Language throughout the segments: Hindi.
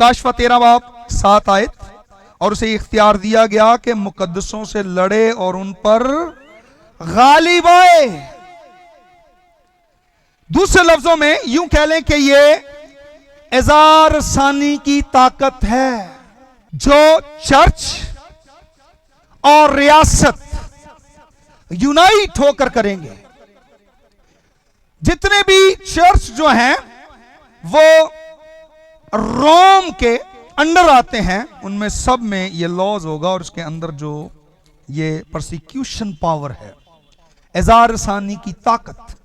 मुकाशफा 13 बाब 7 आयत, और उसे इख्तियार दिया गया कि मुकद्दसों से लड़े और उन पर गालिब आए। दूसरे लफ्जों में यूं कह लें कि यह इज़ार सानी की ताकत है जो चर्च और रियासत यूनाइट होकर करेंगे। जितने भी चर्च जो हैं वो रोम के अंडर आते हैं, उनमें सब में ये लॉज होगा, और उसके अंदर जो ये प्रोसिक्यूशन पावर है, इज़ार सानी की ताकत,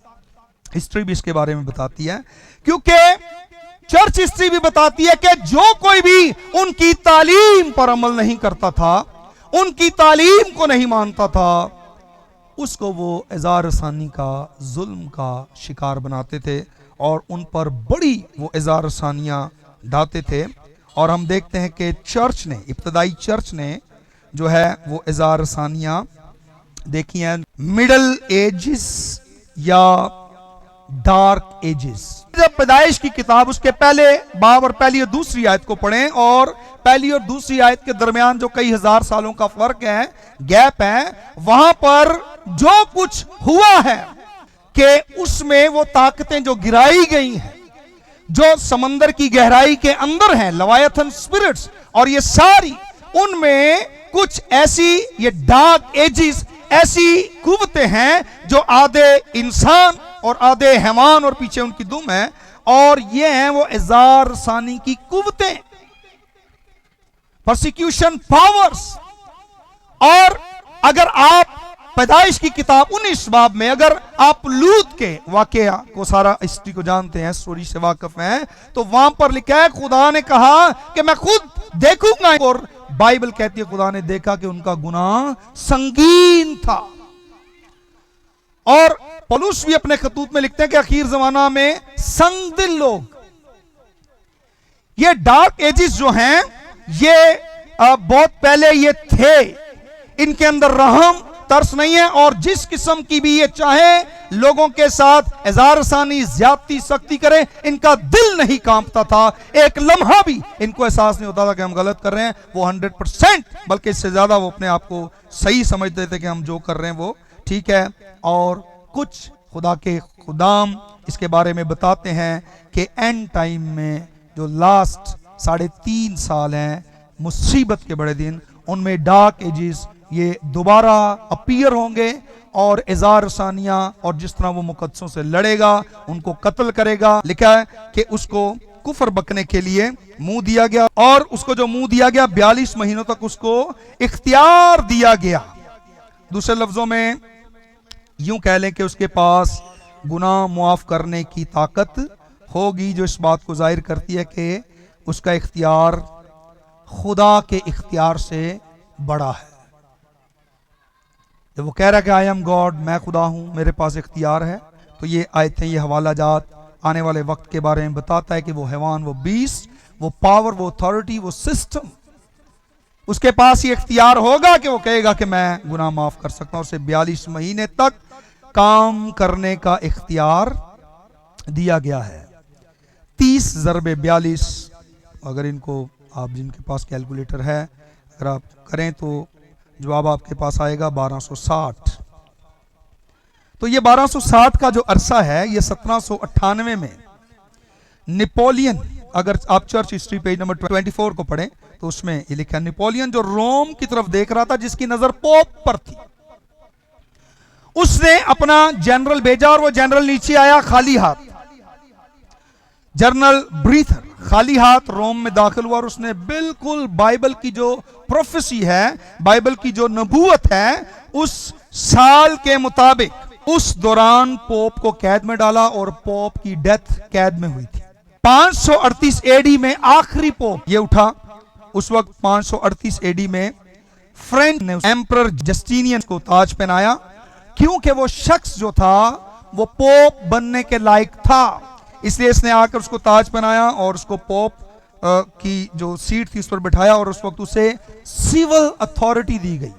हिस्ट्री भी इसके बारे में बताती है। क्योंकि चर्च हिस्ट्री भी बताती है कि जो कोई भी उनकी तालीम पर अमल नहीं करता था, उनकी तालीम को नहीं मानता था, उसको वो इज़ार सानी का, जुल्म का शिकार बनाते थे और उन पर बड़ी वो इज़ार सानियां डालते थे। और हम देखते हैं कि चर्च ने, इब्तदाई चर्च ने जो है वो इज़ार सानियां देखी हैं। मिडल एजिस या डार्क एजिस। जब पैदाइश की किताब उसके पहले बाब और पहली और दूसरी आयत को पढ़ें, और पहली और दूसरी आयत के दरमियान जो कई हजार सालों का फर्क है, गैप है, वहां पर जो कुछ हुआ है कि उसमें वो ताकतें जो गिराई गई हैं, जो समंदर की गहराई के अंदर हैं, लवायथन स्पिरिट्स, और ये सारी, उनमें कुछ ऐसी ये डार्क एजिस, ऐसी कुव्वतें हैं जो आधे इंसान और आधे हैवान और पीछे उनकी दुम है, और ये हैं वो इज़ार सानी की कुव्वतें, प्रोसिक्यूशन पावर्स। और अगर आप पैदाइश की किताब 19 बाब में अगर आप लूत के वाकया को, सारा हिस्ट्री को जानते हैं, स्टोरी से वाकिफ हैं, तो वहां पर लिखा है खुदा ने कहा कि मैं खुद देखूंगा, और बाइबल कहती है खुदा ने देखा कि उनका गुनाह संगीन था। और पौलुस भी अपने खतूत में लिखते हैं कि आखिर जमाना में संगदिल लोग, ये डार्क एजिस जो हैं, ये बहुत पहले ये थे, इनके अंदर रहम तरस नहीं है, और जिस किस्म की भी ये चाहे लोगों के साथ इज़ार सानी, ज्यादती, सख्ती करे, इनका दिल नहीं कांपता था। एक लम्हा भी इनको एहसास नहीं होता था कि हम गलत कर रहे हैं। वो 100%, बल्कि इससे ज्यादा वो अपने आप को सही समझते थे कि हम जो कर रहे हैं वो ठीक है। और कुछ खुदा के खुदाम इसके बारे में बताते हैं कि एंड टाइम में जो लास्ट 3.5 साल हैं, मुसीबत के बड़े दिन, उनमें डार्क एजिस ये दोबारा अपीयर होंगे, और इज़ार सानिया, और जिस तरह वो मुकद्दसों से लड़ेगा, उनको कत्ल करेगा। लिखा है कि उसको कुफर बकने के लिए मुंह दिया गया, और उसको जो मुंह दिया गया 42 महीनों तक उसको इख्तियार दिया गया। दूसरे लफ्जों में यूं कह लें कि उसके पास गुनाह मुआफ करने की ताकत होगी, जो इस बात को जाहिर करती है कि उसका इख्तियार खुदा के इख्तियार से बड़ा है। जब वो कह रहा है कि आई एम गॉड, मैं खुदा हूं, मेरे पास इख्तियार है, तो ये आयतें, ये हवाला जात आने वाले वक्त के बारे में बताता है कि वो हैवान, वो बीस्ट, वो पावर, वो अथॉरिटी, वो सिस्टम, उसके पास ये इख्तियार होगा कि वो कहेगा कि मैं गुनाह माफ कर सकता हूं। उसे 42 महीने तक काम करने का इख्तियार दिया गया है। 30 ज़रबे 42, अगर इनको आप, जिनके पास कैलकुलेटर है, अगर आप करें तो जवाब आपके पास आएगा 1260। तो ये 1260 का जो अरसा है, ये 1798 में नेपोलियन, अगर आप चर्च हिस्ट्री पेज नंबर 24 को पढ़ें तो उसमें ये लिखा है, नेपोलियन जो रोम की तरफ देख रहा था, जिसकी नजर पोप पर थी, उसने अपना जनरल भेजा, और वो जनरल नीचे आया खाली हाथ। जनरल ब्रीथर खाली हाथ रोम में दाखिल हुआ, और उसने बिल्कुल बाइबल की जो प्रोफेसी है, बाइबल की जो नबूवत है, उस साल के मुताबिक उस दौरान पोप को कैद में डाला, और पोप की डेथ कैद में हुई थी। 538 एडी में आखिरी पोप ये उठा। उस वक्त 538 एडी में फ्रेंच ने एम्परर जस्टिनियन को ताज पहनाया, क्योंकि वो शख्स जो था वो पोप बनने के लायक था, इसलिए इसने आकर उसको ताज पहनाया और उसको पोप की जो सीट थी उस पर बिठाया, और उस वक्त उसे सिविल अथॉरिटी दी गई।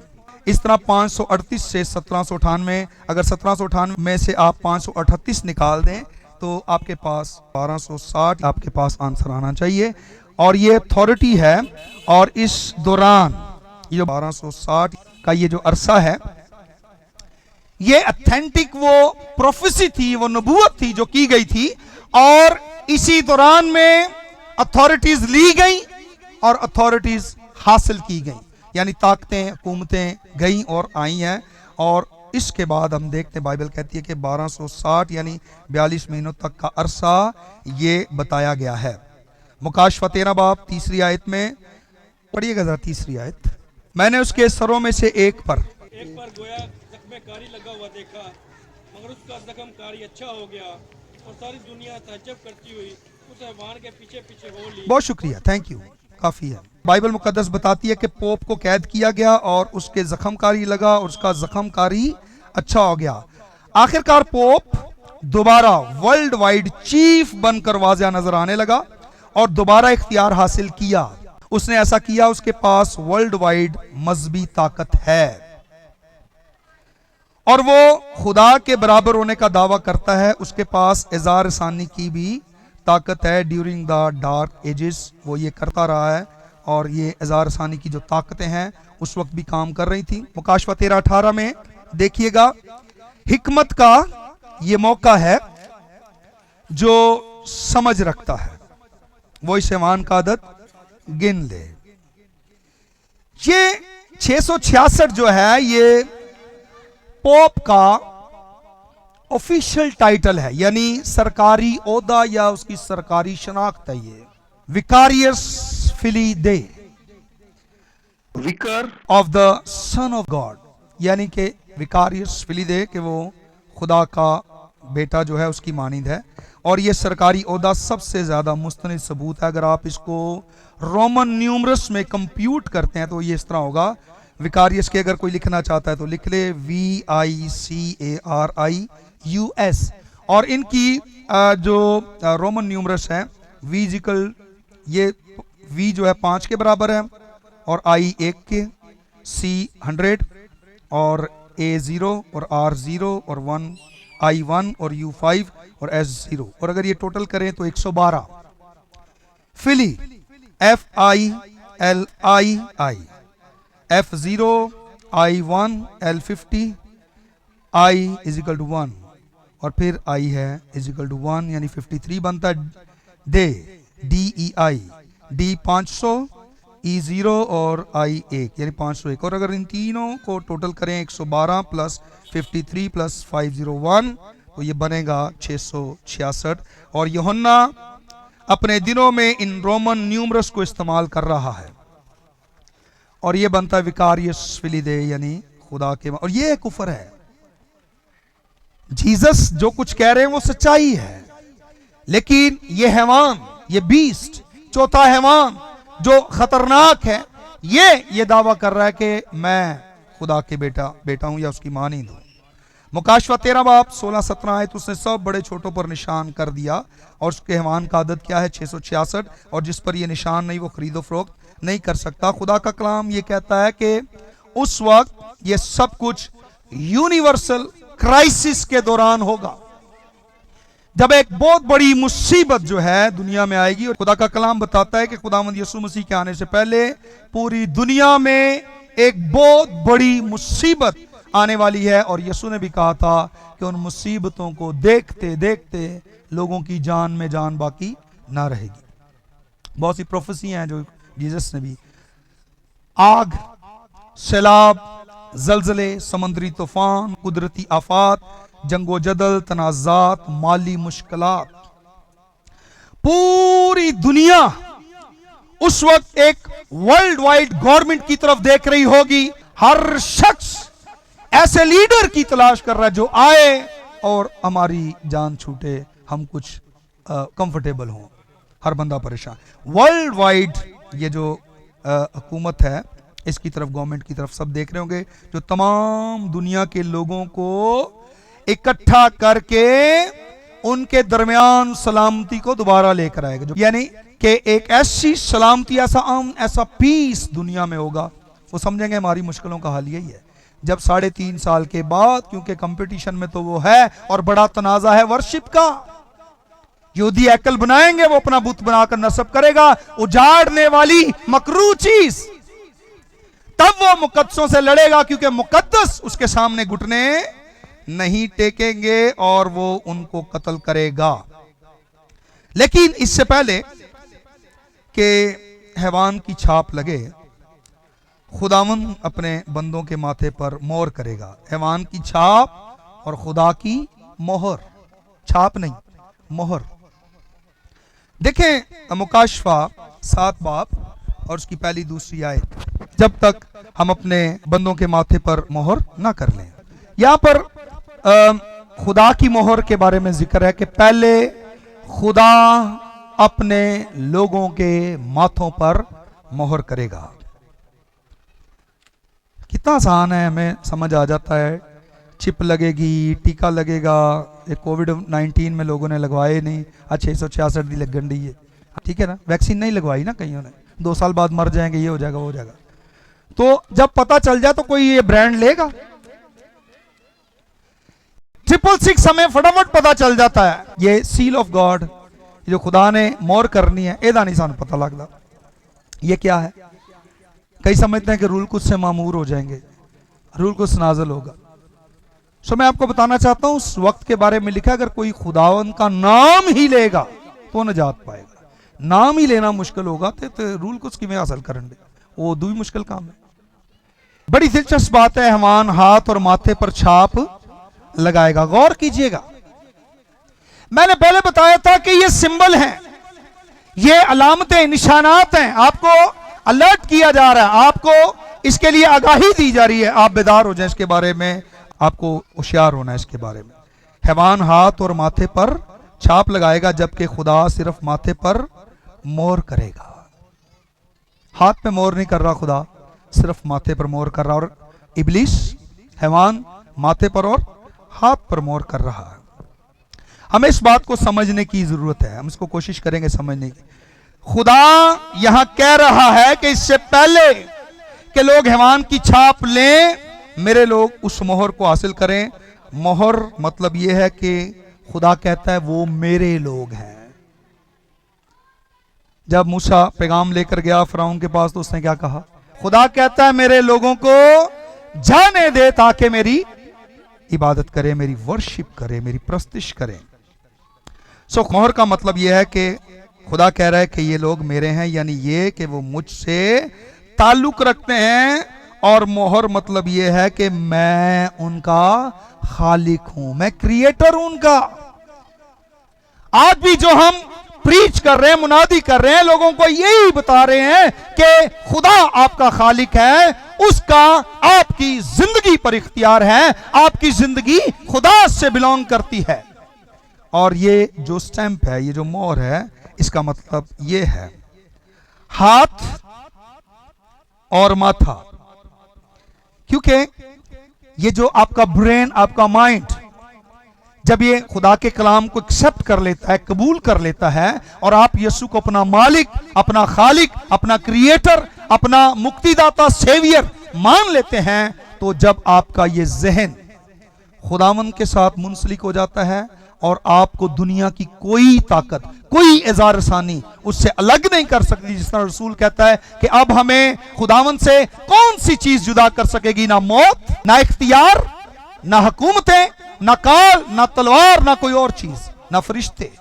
इस तरह 538 से 1798, अगर 1798 में से आप 538 निकाल दें तो आपके पास 1260 आपके पास आंसर आना चाहिए। और ये अथॉरिटी है। और इस दौरान ये जो 1260 का ये जो अरसा है, ये ऑथेंटिक वो प्रोफेसी थी, वो नबूवत थी जो की गई थी। और इसी दौरान में अथॉरिटीज ली गई और अथॉरिटीज हासिल की गई, यानी ताकतें हुकूमतें गई और आई हैं। और इसके बाद हम देखते हैं, बाइबल कहती है कि 1260 यानी 42 महीनों तक का अरसा ये बताया गया है। मुकाशफा 13 बाब 3 आयत में पढ़िएगा जरा, 3 आयत। मैंने उसके सरों में से एक पर गोया जख्म कारी लगा हुआ देखा, मगर उसका जख्म कारी अच्छा हो गया और सारी दुनिया तहज्जुब करती हुई उस हैवान के पीछे पीछे हो ली। बहुत शुक्रिया, थैंक यू, काफी है। बाइबल मुकद्दस बताती है कि पोप को कैद किया गया और उसके जख्म कारी लगा और उसका जख्म कारी अच्छा हो गया। आखिरकार पोप दोबारा वर्ल्ड वाइड चीफ बनकर वाज़िह नजर आने लगा और दोबारा इख्तियार हासिल किया। उसने ऐसा किया, उसके पास वर्ल्ड वाइड मजहबी ताकत है और वो खुदा के बराबर होने का दावा करता है। उसके पास इज़हार रसानी की भी ताकत है। ड्यूरिंग द डार्क एजेस वो ये करता रहा है और ये इज़हार रसानी की जो ताकतें हैं उस वक्त भी काम कर रही थी। मुकाशफा 13-18 में देखिएगा, हिकमत का ये मौका है जो समझ रखता है वो इस हैवान का आदत गिन ले। ये 666 जो है ये पोप का ऑफिशियल टाइटल है, यानी सरकारी ओहदा या उसकी सरकारी शनाख्त है। ये विकारियस फिली दे, vicar of the son of God, यानी कि विकारियस फिली दे कि वो खुदा का बेटा जो है उसकी मानिंद है। और ये सरकारी ओहदा सबसे ज्यादा मुस्तनिद सबूत है। अगर आप इसको रोमन न्यूमरस में कंप्यूट करते हैं तो ये इस तरह होगा। विकारियस के अगर कोई लिखना चाहता है तो लिख ले VICARIUS। और इनकी जो रोमन न्यूमरस है विजिकल, ये V जो है 5 के बराबर है और I 1 के, C 100 और A 0 और R 0 और 1 I 1 और U 5 और S 0। और अगर ये टोटल करें तो 112। फिली FILII, F0 I1 L50 I इजिकल टू 1 और फिर I है इजिकल टू 1 यानी 53 बनता है। डे DEI D 500 E0 और I 1 यानी 501। और अगर इन तीनों को टोटल करें 112 प्लस 53 प्लस 501 तो ये बनेगा 666। और यूहन्ना अपने दिनों में इन रोमन न्यूमरस को इस्तेमाल कर रहा है और ये बनता है विकारियस फिलिदे यानी खुदा के। और ये कुफर है। जीसस जो कुछ कह रहे हैं वो सच्चाई है, लेकिन ये हैवान, ये बीस्ट, चौथा हैवान जो खतरनाक है, ये दावा कर रहा है कि मैं खुदा के बेटा हूं या उसकी मानींद हूं। मुकाशफा 13 बाब 16-17 आयत, उसने सब बड़े छोटों पर निशान कर दिया और उसके हैवान का आदद क्या है 666, और जिस पर ये निशान नहीं वो खरीदो फरोख्त नहीं कर सकता। खुदा का कलाम ये कहता है कि उस वक्त ये सब कुछ यूनिवर्सल क्राइसिस के दौरान होगा, जब एक बहुत बड़ी मुसीबत जो है दुनिया में आएगी। और खुदा का कलाम बताता है कि खुदावंद यीशु मसीह के आने से पहले पूरी दुनिया में एक बहुत बड़ी मुसीबत आने वाली है। और यीशु ने भी कहा था कि उन मुसीबतों को देखते देखते लोगों की जान में जान बाकी ना रहेगी। बहुत सी प्रोफेसी हैं जो जीसस ने भी, आग, सैलाब, जलजले, समुद्री तूफान, कुदरती आफात, जंगो जदल, तनाजात, माली मुश्किलात, पूरी दुनिया उस वक्त एक वर्ल्ड वाइड गवर्नमेंट की तरफ देख रही होगी। हर शख्स ऐसे लीडर की तलाश कर रहा है जो आए और हमारी जान छूटे, हम कुछ कंफर्टेबल हों। हर बंदा परेशान। वर्ल्ड वाइड ये जो हुकूमत है इसकी तरफ, गवर्नमेंट की तरफ सब देख रहे होंगे, जो तमाम दुनिया के लोगों को इकट्ठा करके उनके दरमियान सलामती को दोबारा लेकर आएगा। जो यानी कि एक ऐसी सलामती, ऐसा अमन, ऐसा पीस दुनिया में होगा, वो समझेंगे हमारी मुश्किलों का हल यही है। जब 3.5 साल के बाद, क्योंकि कंपटीशन में तो वो है और बड़ा तनाजा है वर्शिप का, यहूदी एकल बनाएंगे, वो अपना बुत बनाकर नस्ब करेगा, उजाड़ने वाली मकरूह चीज, तब वो मुकद्दसों से लड़ेगा, क्योंकि मुकद्दस उसके सामने घुटने नहीं टेकेंगे और वो उनको कत्ल करेगा। लेकिन इससे पहले कि हैवान की छाप लगे, खुदावन अपने बंदों के माथे पर मोहर करेगा। हैवान की छाप और खुदा की मोहर, छाप नहीं, मोहर। देखें मुकाशफा 7 बाब और उसकी पहली दूसरी आयत, जब तक हम अपने बंदों के माथे पर मोहर ना कर लें। यहां पर खुदा की मोहर के बारे में जिक्र है कि पहले खुदा अपने लोगों के माथों पर मोहर करेगा। कितना आसान है, हमें समझ आ जाता है। चिप लगेगी, टीका लगेगा। ये कोविड-19 में लोगों ने लगवाए नहीं, 666 दी लगन दी है, ठीक है ना। वैक्सीन नहीं लगवाई ना कईयों ने, 2 साल बाद मर जाएंगे, ये हो जाएगा वो हो जाएगा। तो जब पता चल जाए तो कोई ये ब्रांड लेगा? 666 हमें फटाफट पता चल जाता है, ये सील ऑफ गॉड जो खुदा ने मोहर करनी है, एदा नहीं सानू पता लगता ये क्या है। कई समझते हैं कि रूल कुछ से मामूर हो जाएंगे, रूल कुछ नाज़िल होगा। सो मैं आपको बताना चाहता हूं, उस वक्त के बारे में लिखा, अगर कोई खुदावन का नाम ही लेगा तो नजात पाएगा। नाम ही लेना मुश्किल होगा तो रूल कुछ किमें हासिल करेंगे, वो दो ही मुश्किल काम है। बड़ी दिलचस्प बात है, हैवान हाथ और माथे पर छाप लगाएगा। गौर कीजिएगा, मैंने पहले बताया था कि ये सिंबल हैं, ये अलामतें, निशानात हैं। आपको अलर्ट किया जा रहा है, आपको इसके लिए आगाही दी जा रही है। आप बेदार हो जाए इसके बारे में, आपको होशियार होना है इसके बारे में। हैवान हाथ और माथे पर छाप लगाएगा, जबकि खुदा सिर्फ माथे पर मोहर करेगा। हाथ पे मोहर नहीं कर रहा खुदा, सिर्फ माथे पर मोहर कर रहा। और इब्लीस हैवान माथे पर और हाथ पर मोहर कर रहा है। हमें इस बात को समझने की जरूरत है, हम इसको कोशिश करेंगे समझने की। खुदा यहां कह रहा है कि इससे पहले कि लोग हैवान की छाप लें, मेरे लोग उस मोहर को हासिल करें। मोहर मतलब यह है कि खुदा कहता है वो मेरे लोग हैं। जब मूसा पैगाम लेकर गया फिरौन के पास तो उसने क्या कहा? खुदा कहता है मेरे लोगों को जाने दे ताकि मेरी इबादत करें, मेरी वर्शिप करें, मेरी प्रस्तिश करें। सो मोहर का मतलब यह है कि खुदा कह रहा है कि ये लोग मेरे हैं, यानी ये कि वो मुझसे ताल्लुक रखते हैं। और मोहर मतलब यह है कि मैं उनका खालिक हूं, मैं क्रिएटर हूं उनका। आज भी जो हम प्रीच कर रहे हैं, मुनादी कर रहे हैं, लोगों को यही बता रहे हैं कि खुदा आपका खालिक है, उसका आपकी जिंदगी पर इख्तियार है, आपकी जिंदगी खुदा से बिलोंग करती है। और ये जो स्टैंप है, ये जो मोहर है, इसका मतलब ये है हाथ और माथा। क्योंकि ये जो आपका ब्रेन, आपका माइंड, जब ये खुदा के कलाम को एक्सेप्ट कर लेता है, कबूल कर लेता है, और आप यीशु को अपना मालिक, अपना खालिक, अपना क्रिएटर, अपना मुक्तिदाता, सेवियर मान लेते हैं, तो जब आपका ये जहन खुदावन के साथ मुंसलिक हो जाता है और आपको दुनिया की कोई ताकत, कोई एज़ारसानी उससे अलग नहीं कर सकती। जिस तरह रसूल कहता है कि अब हमें खुदावन से कौन सी चीज जुदा कर सकेगी? ना मौत, ना इख्तियार, ना हुकूमतें, ना काल, ना तलवार, ना कोई और चीज, ना फरिश्ते।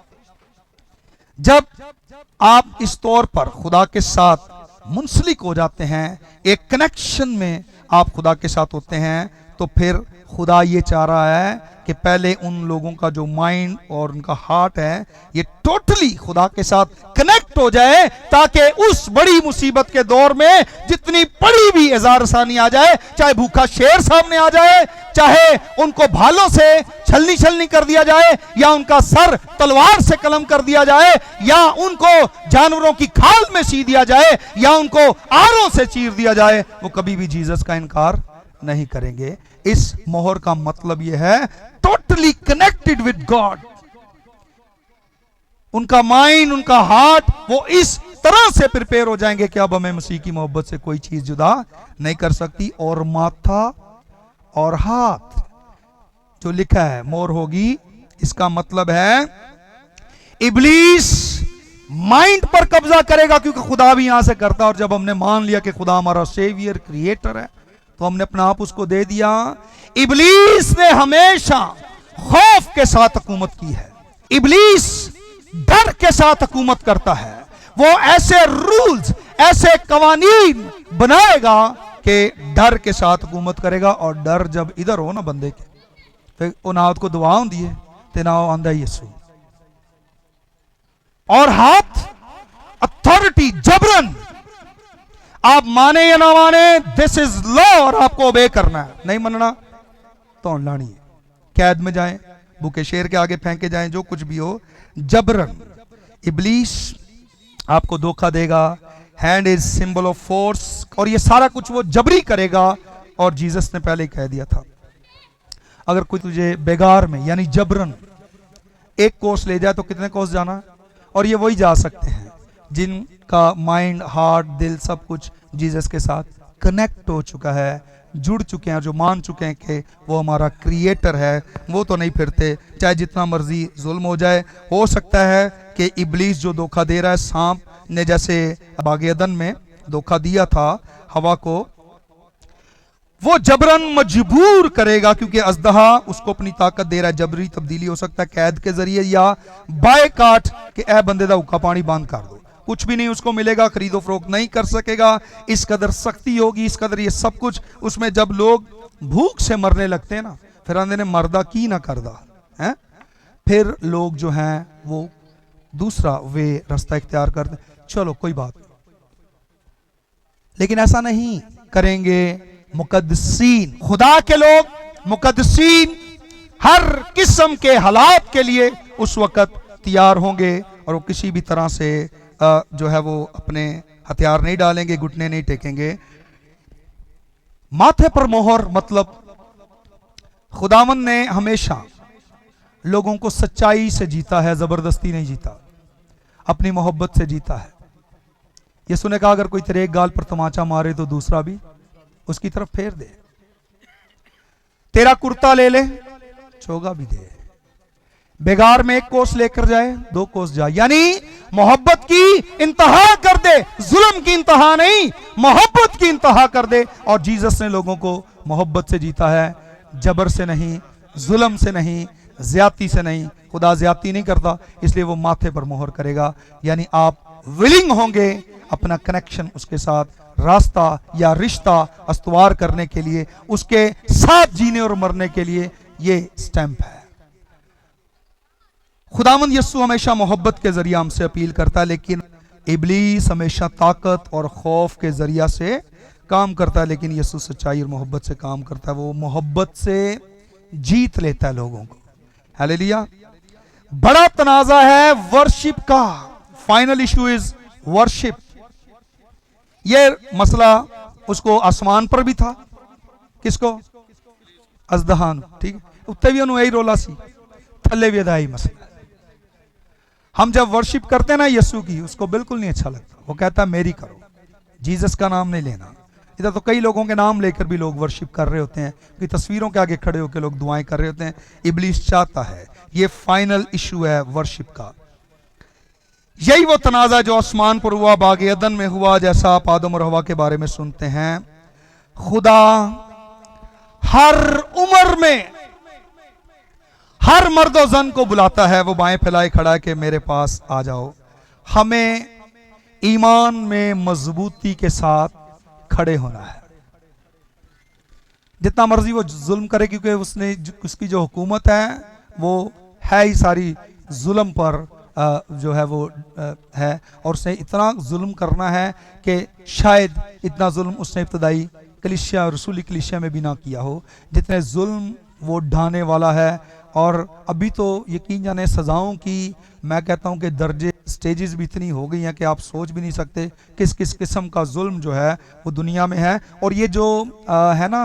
जब आप इस तौर पर खुदा के साथ मुंसलिक हो जाते हैं, एक कनेक्शन में आप खुदा के साथ होते हैं, तो फिर खुदा ये चाह रहा है कि पहले उन लोगों का जो माइंड और उनका हार्ट है, ये टोटली खुदा के साथ कनेक्ट हो जाए, ताकि उस बड़ी मुसीबत के दौर में जितनी बड़ी भी एज़ारसानी आ जाए, चाहे भूखा शेर सामने आ जाए, चाहे उनको भालों से छलनी छलनी कर दिया जाए, या उनका सर तलवार से कलम कर दिया जाए, या उनको जानवरों की खाल में सी दिया जाए, या उनको आरों से चीर दिया जाए, वो कभी भी जीसस का इनकार नहीं करेंगे। इस मोहर का मतलब यह है टोटली कनेक्टेड विद गॉड। उनका माइंड, उनका हार्ट, वो इस तरह से प्रिपेयर हो जाएंगे कि अब हमें मसीह की मोहब्बत से कोई चीज जुदा नहीं कर सकती। और माथा और हाथ जो लिखा है मोहर होगी, इसका मतलब है इब्लीस माइंड पर कब्जा करेगा, क्योंकि खुदा भी यहां से करता है। और जब हमने मान लिया कि खुदा हमारा सेवियर क्रिएटर है, तो हमने अपना आप उसको दे दिया। इब्लीस ने हमेशा खौफ के साथ हुकूमत की है। इब्लीस डर के साथ हुकूमत करता है। वो ऐसे रूल्स, ऐसे कवानीन बनाएगा कि डर के साथ हुकूमत करेगा। और डर जब इधर हो ना बंदे के, फिर उनाद को दुआ होंदी है ते ना आंदा यसू। और हाथ अथॉरिटी जबरन, आप माने या ना माने, दिस इज लॉ, और आपको ओबे करना है। नहीं मनना तो लानी है, कैद में जाएं, भूखे शेर के आगे फेंके जाएं, जो कुछ भी हो, जबरन। इब्लीस आपको धोखा देगा। Hand is symbol of force, और ये सारा कुछ वो जबरी करेगा। और जीसस ने पहले ही कह दिया था, अगर कोई तुझे बेगार में यानी जबरन एक कोस ले जाए तो कितने कोस जाना। और ये वही जा सकते हैं जिनका माइंड, हार्ट, दिल सब कुछ जीसस के साथ कनेक्ट हो चुका है, जुड़ चुके हैं, जो मान चुके हैं कि वो हमारा क्रिएटर है। वो तो नहीं फिरते, चाहे जितना मर्जी जुल्म हो जाए। हो सकता है कि इब्लीस जो धोखा दे रहा है, सांप ने जैसे बागे अदन में धोखा दिया था हवा को, वो जबरन मजबूर करेगा, क्योंकि अजदहा उसको अपनी ताकत दे रहा है। जबरी तब्दीली हो सकता है कैद के जरिए या बाय काट के ए बंदे दा हुक्का पानी बंद कर दो, कुछ भी नहीं उसको मिलेगा, खरीदो फरोख्त नहीं कर सकेगा। इस कदर सख्ती होगी, इस कदर ये सब कुछ उसमें। जब लोग भूख से मरने लगते हैं ना, फिर आंदे ने मरदा की ना करदा है, फिर लोग जो हैं वो दूसरा वे रास्ता इख्तियार करते। चलो कोई बात नहीं, लेकिन ऐसा नहीं करेंगे। मुकद्दसीन, खुदा के लोग मुकद्दसीन हर किस्म के हालात के लिए उस वक्त तैयार होंगे, और वो किसी भी तरह से जो है वो अपने हथियार नहीं डालेंगे, घुटने नहीं टेकेंगे। माथे पर मोहर मतलब खुदावन ने हमेशा लोगों को सच्चाई से जीता है, जबरदस्ती नहीं जीता, अपनी मोहब्बत से जीता है। यीशु ने कहा, अगर कोई तेरे एक गाल पर तमाचा मारे तो दूसरा भी उसकी तरफ फेर दे, तेरा कुर्ता ले ले चोगा भी दे, बेगार में एक कोस लेकर जाए 2 कोस जाए। यानी मोहब्बत की इंतहा कर दे, जुल्म की इंतहा नहीं, मोहब्बत की इंतहा कर दे। और जीसस ने लोगों को मोहब्बत से जीता है, जबर से नहीं, जुल्म से नहीं, ज्यादती से नहीं। खुदा ज्यादती नहीं करता, इसलिए वो माथे पर मोहर करेगा। यानी आप विलिंग होंगे अपना कनेक्शन उसके साथ, रास्ता या रिश्ता अस्तवार करने के लिए, उसके साथ जीने और मरने के लिए ये स्टैंप है। खुदावंद यीशु हमेशा मोहब्बत के जरिए हमसे अपील करता है, लेकिन इब्लीस हमेशा ताकत और खौफ के जरिया से काम करता है। लेकिन यीशु सच्चाई और मोहब्बत से काम करता है, वो मोहब्बत से जीत लेता है लोगों को। हालेलुया। बड़ा तनाजा है वर्शिप का। Final issue is worship. ये मसला उसको आसमान पर भी था, किसको? अजदहान, ठीक है, उत्ते भी यही रोला सी, थले भी अदाई मसला। हम जब वर्शिप करते हैं ना यीशु की, उसको बिल्कुल नहीं अच्छा लगता। वो कहता है मेरी करो, जीसस का नाम नहीं लेना। इधर तो कई लोगों के नाम लेकर भी लोग वर्शिप कर रहे होते हैं, कि तस्वीरों के आगे खड़े होकर लोग दुआएं कर रहे होते हैं। इब्लीस चाहता है, ये फाइनल इशू है वर्शिप का। यही वो तनाजा जो आसमान पर हुआ, बागे अदन में हुआ, जैसा आप आदम और हवा के बारे में सुनते हैं। खुदा हर उम्र में हर मर्द और जन को बुलाता है, वो बाएं फैलाए खड़ा है कि मेरे पास आ जाओ। हमें ईमान में मजबूती के साथ खड़े होना है। जितना मर्जी वो जुल्म करे, क्योंकि उसकी जो हुकूमत है वो है ही सारी जुल्म पर जो है वो है, और उसने इतना जुल्म करना है कि शायद इतना जुल्म उसने इब्तदाई कलीसिया और रसूली कलीसिया में भी ना किया हो, जितने जुल्म वो ढाने वाला है। और अभी तो यकीन जाने सजाओं की, मैं कहता हूं कि दर्जे, स्टेजेस भी इतनी हो गई हैं कि आप सोच भी नहीं सकते किस किस किस्म का जुल्म जो है वो दुनिया में है। और ये जो है ना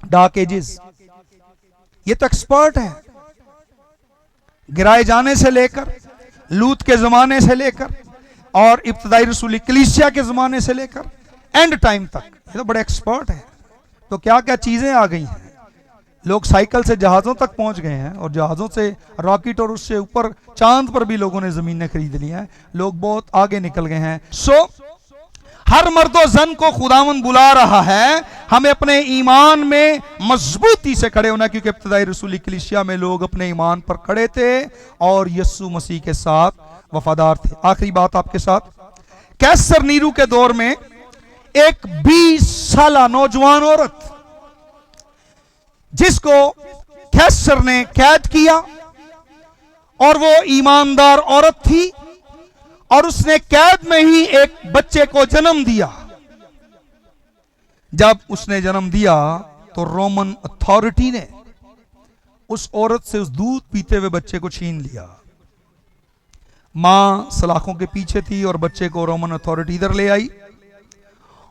डार्क एजेस, ये तो एक्सपर्ट है, गिराए जाने से लेकर, लूत के जमाने से लेकर, और इब्तदाई रसूली कलीसिया के जमाने से लेकर एंड टाइम तक, ये तो बड़े एक्सपर्ट है। तो क्या क्या चीजें आ गई हैं, लोग साइकिल से जहाजों तक पहुंच गए हैं और जहाजों से रॉकेट और उससे ऊपर चांद पर भी लोगों ने जमीनें खरीद ली हैं। लोग बहुत आगे निकल गए हैं। सो हर मर्दो जन को खुदावन बुला रहा है हमें अपने ईमान में मजबूती से खड़े होना, क्योंकि इब्तिदाई रसूली कलीसिया में लोग अपने ईमान पर खड़े थे और यीशु मसीह के साथ वफादार थे। आखिरी बात आपके साथ, कैसर नीरू के दौर में एक 20 साल नौजवान औरत जिसको कैसर ने कैद किया, और वो ईमानदार औरत थी और उसने कैद में ही एक बच्चे को जन्म दिया। जब उसने जन्म दिया तो रोमन अथॉरिटी ने उस औरत से उस दूध पीते हुए बच्चे को छीन लिया। मां सलाखों के पीछे थी और बच्चे को रोमन अथॉरिटी इधर ले आई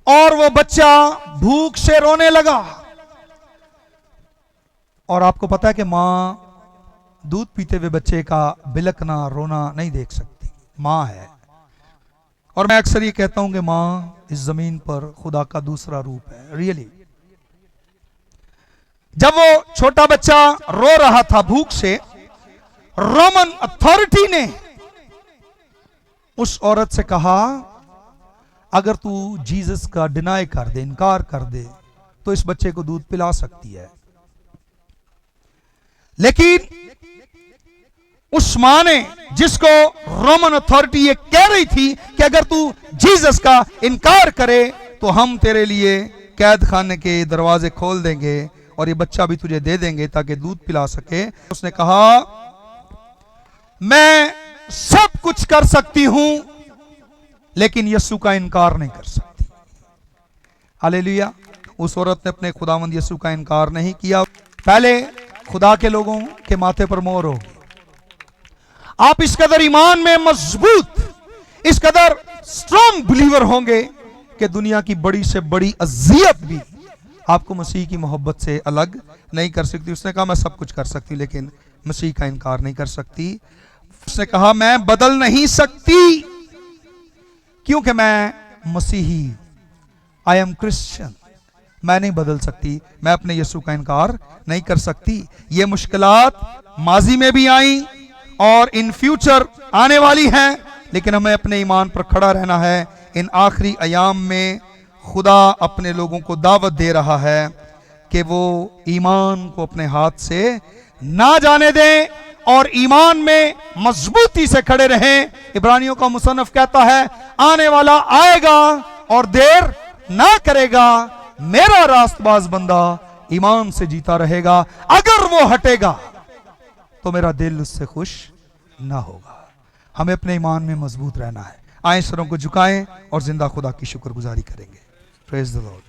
और वो बच्चा भूख से रोने लगा। और आपको पता है कि मां दूध पीते हुए बच्चे का बिलकना रोना नहीं देख सकती, मां है। और मैं अक्सर ये कहता हूं कि मां इस जमीन पर खुदा का दूसरा रूप है, रियली। जब वो छोटा बच्चा रो रहा था भूख से, रोमन अथॉरिटी ने उस औरत से कहा अगर तू जीसस का डिनाई कर दे, इनकार कर दे, तो इस बच्चे को दूध पिला सकती है। लेकिन उस मां ने, जिसको रोमन अथॉरिटी ये कह रही थी कि अगर तू जीसस का इनकार करे तो हम तेरे लिए कैद खाने के दरवाजे खोल देंगे और ये बच्चा भी तुझे दे देंगे ताकि दूध पिला सके, उसने कहा मैं सब कुछ कर सकती हूं लेकिन यीशु का इनकार नहीं कर सकती। हालेलुया। उस औरत ने अपने खुदावंद यीशु का इनकार नहीं किया। पहले खुदा के लोगों के माथे पर मोहर होगी। आप इस कदर ईमान में मजबूत, इस कदर स्ट्रॉन्ग बिलीवर होंगे कि दुनिया की बड़ी से बड़ी अजियत भी आपको मसीह की मोहब्बत से अलग नहीं कर सकती। उसने कहा मैं सब कुछ कर सकती लेकिन मसीह का इनकार नहीं कर सकती। उसने कहा मैं बदल नहीं सकती क्योंकि मैं मसीही, आई एम क्रिश्चियन, मैं नहीं बदल सकती, मैं अपने यीशु का इनकार नहीं कर सकती। ये मुश्किलात माजी में भी आई और इन फ्यूचर आने वाली हैं, लेकिन हमें अपने ईमान पर खड़ा रहना है। इन आखिरी अयाम में खुदा अपने लोगों को दावत दे रहा है कि वो ईमान को अपने हाथ से ना जाने दें और ईमान में मजबूती से खड़े रहें। इब्रानियों का मुसन्नफ कहता है आने वाला आएगा और देर ना करेगा, मेरा रास्तबाज बंदा ईमान से जीता रहेगा, अगर वो हटेगा तो मेरा दिल उससे खुश ना होगा। हमें अपने ईमान में मजबूत रहना है। आए सरों को झुकाएं और जिंदा खुदा की शुक्रगुजारी करेंगे। Praise the Lord.